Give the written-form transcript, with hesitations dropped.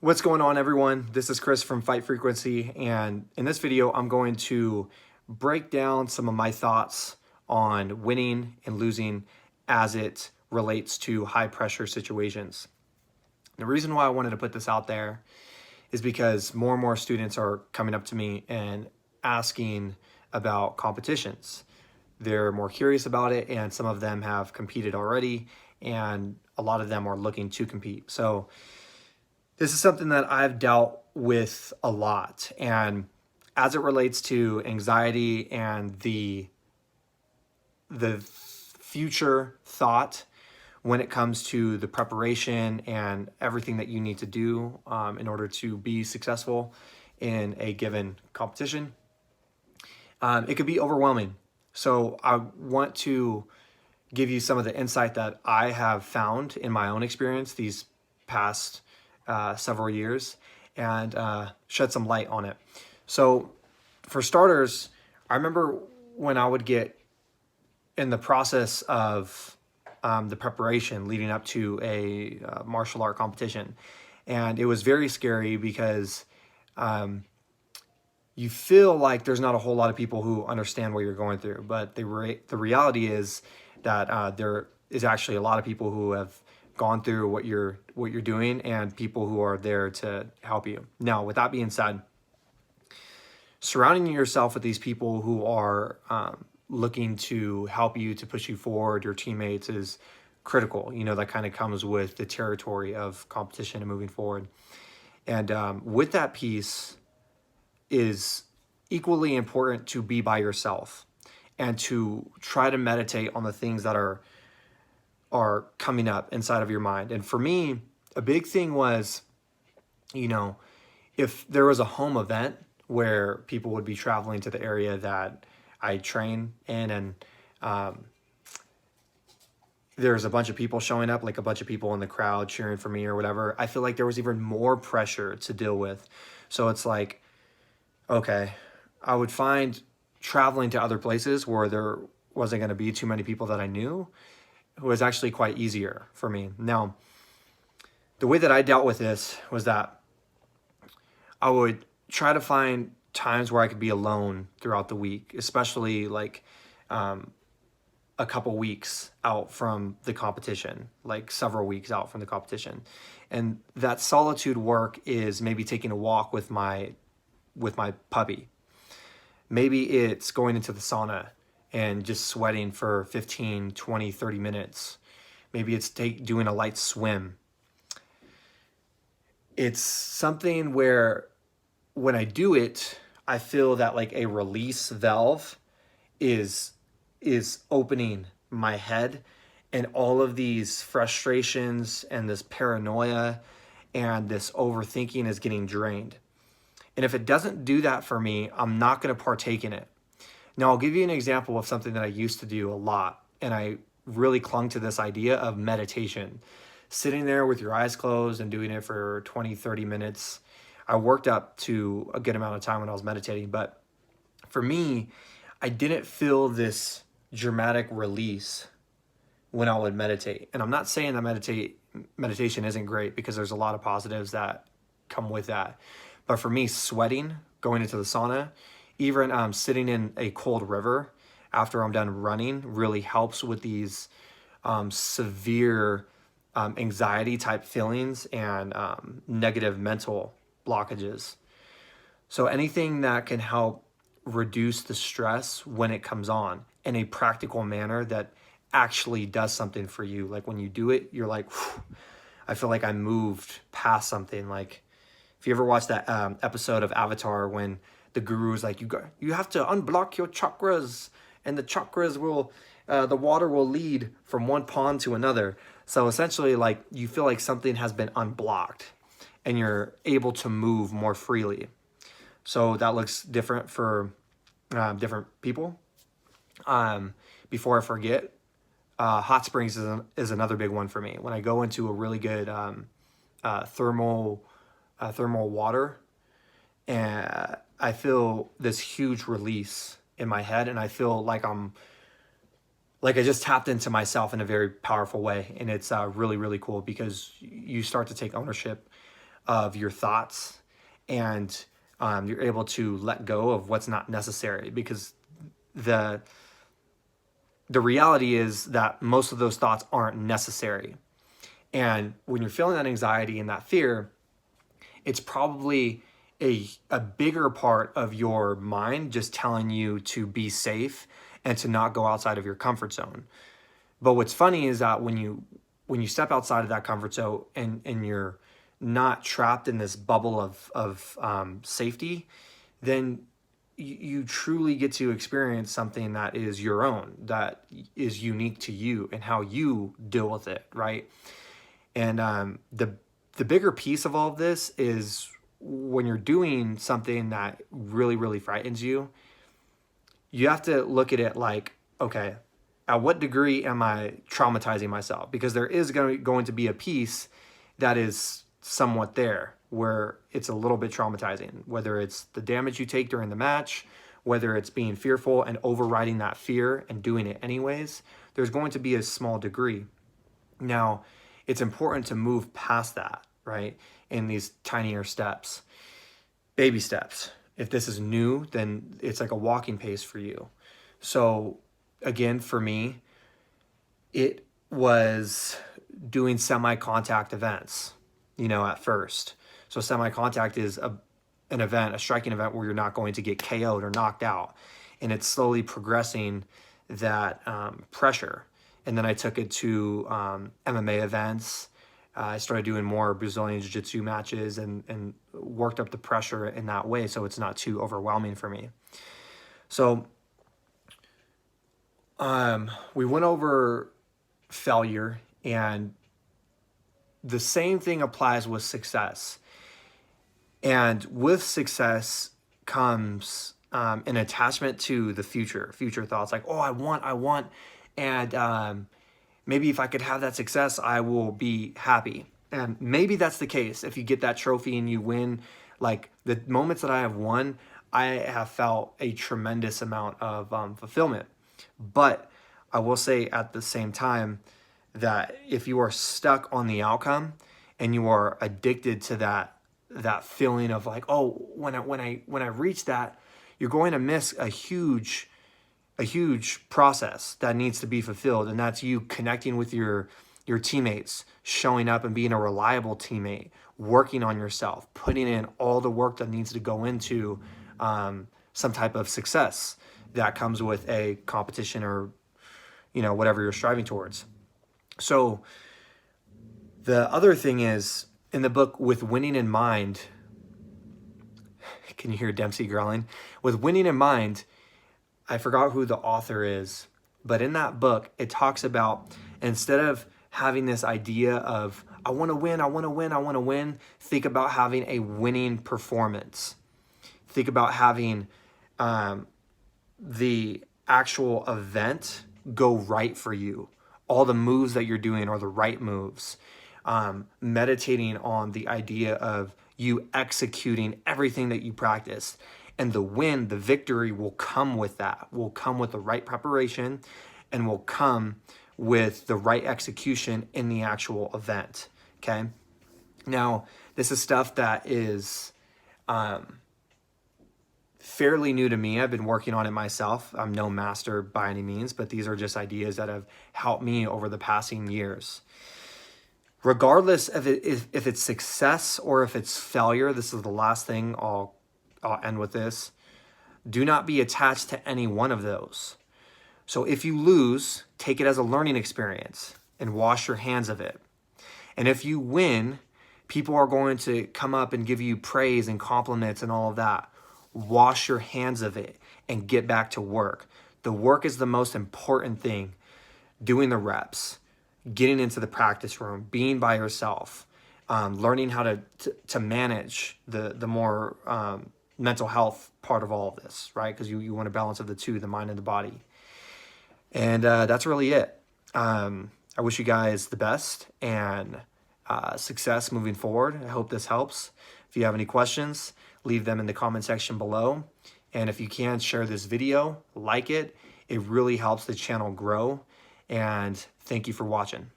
What's going on, everyone? This is Chris from Fight Frequency, and in this video I'm going to break down some of my thoughts on winning and losing as it relates to high pressure situations. The reason why I wanted to put this out there is because more and more students are coming up to me and asking about competitions. They're more curious about it, and some of them have competed already, and a lot of them are looking to compete. So this is something that I've dealt with a lot. And as it relates to anxiety and the future thought when it comes to the preparation and everything that you need to do in order to be successful in a given competition, it could be overwhelming. So I want to give you some of the insight that I have found in my own experience these past several years and shed some light on it. So for starters, I remember when I would get in the process of the preparation leading up to a martial art competition, and it was very scary because you feel like there's not a whole lot of people who understand what you're going through, but the reality is that there is actually a lot of people who have gone through what you're doing, and people who are there to help you. Now, with that being said, surrounding yourself with these people who are looking to help you, to push you forward, your teammates, is critical. You know, that kind of comes with the territory of competition and moving forward. And with that piece is equally important to be by yourself and to try to meditate on the things that are coming up inside of your mind. And for me, a big thing was, you know, if there was a home event where people would be traveling to the area that I train in, and there's a bunch of people showing up, like a bunch of people in the crowd cheering for me or whatever, I feel like there was even more pressure to deal with. So it's like, okay, I would find traveling to other places where there wasn't going to be too many people that I knew was actually quite easier for me. Now, the way that I dealt with this was that I would try to find times where I could be alone throughout the week, especially like a couple weeks out from the competition, like several weeks out from the competition. And that solitude work is maybe taking a walk with my puppy. Maybe it's going into the sauna and just sweating for 15, 20, 30 minutes. Maybe it's doing a light swim. It's something where when I do it, I feel that like a release valve is opening my head, and all of these frustrations and this paranoia and this overthinking is getting drained. And if it doesn't do that for me, I'm not going to partake in it. Now, I'll give you an example of something that I used to do a lot, and I really clung to this idea of meditation. Sitting there with your eyes closed and doing it for 20, 30 minutes. I worked up to a good amount of time when I was meditating, but for me, I didn't feel this dramatic release when I would meditate. And I'm not saying that meditation isn't great, because there's a lot of positives that come with that. But for me, sweating, going into the sauna, even sitting in a cold river after I'm done running really helps with these severe anxiety type feelings and negative mental blockages. So anything that can help reduce the stress when it comes on in a practical manner that actually does something for you. Like when you do it, you're like, I feel like I moved past something. Like if you ever watched that episode of Avatar when the guru is like, you have to unblock your chakras, and the chakras will, the water will lead from one pond to another. So essentially, like, you feel like something has been unblocked and you're able to move more freely. So that looks different for different people. Before I forget, hot springs is another big one for me. When I go into a really good thermal water, and I feel this huge release in my head, and I feel like I just tapped into myself in a very powerful way. And it's really, really cool, because you start to take ownership of your thoughts, and you're able to let go of what's not necessary, because the reality is that most of those thoughts aren't necessary. And when you're feeling that anxiety and that fear, it's probably a bigger part of your mind just telling you to be safe and to not go outside of your comfort zone. But what's funny is that when you step outside of that comfort zone and you're not trapped in this bubble of safety, then you truly get to experience something that is your own, that is unique to you and how you deal with it, right? And the bigger piece of all of this is when you're doing something that really, really frightens you, you have to look at it like, okay, at what degree am I traumatizing myself? Because there is going to be a piece that is somewhat there where it's a little bit traumatizing, whether it's the damage you take during the match, whether it's being fearful and overriding that fear and doing it anyways. There's going to be a small degree. Now, it's important to move past that, right? In these tinier steps, baby steps. If this is new, then it's like a walking pace for you. So again, for me, it was doing semi-contact events, at first. So semi-contact is an event, a striking event where you're not going to get KO'd or knocked out. And it's slowly progressing that pressure. And then I took it to MMA events. I started doing more Brazilian Jiu-Jitsu matches and worked up the pressure in that way so it's not too overwhelming for me. So we went over failure, and the same thing applies with success. And with success comes an attachment to the future thoughts like, oh, I want, and maybe if I could have that success, I will be happy. And maybe that's the case. If you get that trophy and you win, like the moments that I have won, I have felt a tremendous amount of fulfillment. But I will say at the same time that if you are stuck on the outcome and you are addicted to that feeling of like, oh, when I reach that, you're going to miss a huge process that needs to be fulfilled, and that's you connecting with your teammates, showing up and being a reliable teammate, working on yourself, putting in all the work that needs to go into some type of success that comes with a competition or whatever you're striving towards. So the other thing is, in the book With Winning in Mind, can you hear Dempsey growling? With Winning in Mind, I forgot who the author is, but in that book, it talks about, instead of having this idea of, I want to win, think about having a winning performance. Think about having the actual event go right for you. All the moves that you're doing are the right moves. Meditating on the idea of you executing everything that you practice. And the win, the victory will come with that, will come with the right preparation, and will come with the right execution in the actual event, okay? Now, this is stuff that is fairly new to me. I've been working on it myself. I'm no master by any means, but these are just ideas that have helped me over the passing years. Regardless of if it's success or if it's failure, this is the last thing I'll end with this. Do not be attached to any one of those. So if you lose, take it as a learning experience and wash your hands of it. And if you win, people are going to come up and give you praise and compliments and all of that. Wash your hands of it and get back to work. The work is the most important thing. Doing the reps, getting into the practice room, being by yourself, learning how to manage the more mental health part of all of this, right? Because you want a balance of the two, the mind and the body. And that's really it. I wish you guys the best and success moving forward. I hope this helps. If you have any questions, leave them in the comment section below. And if you can, share this video, like it. It really helps the channel grow. And thank you for watching.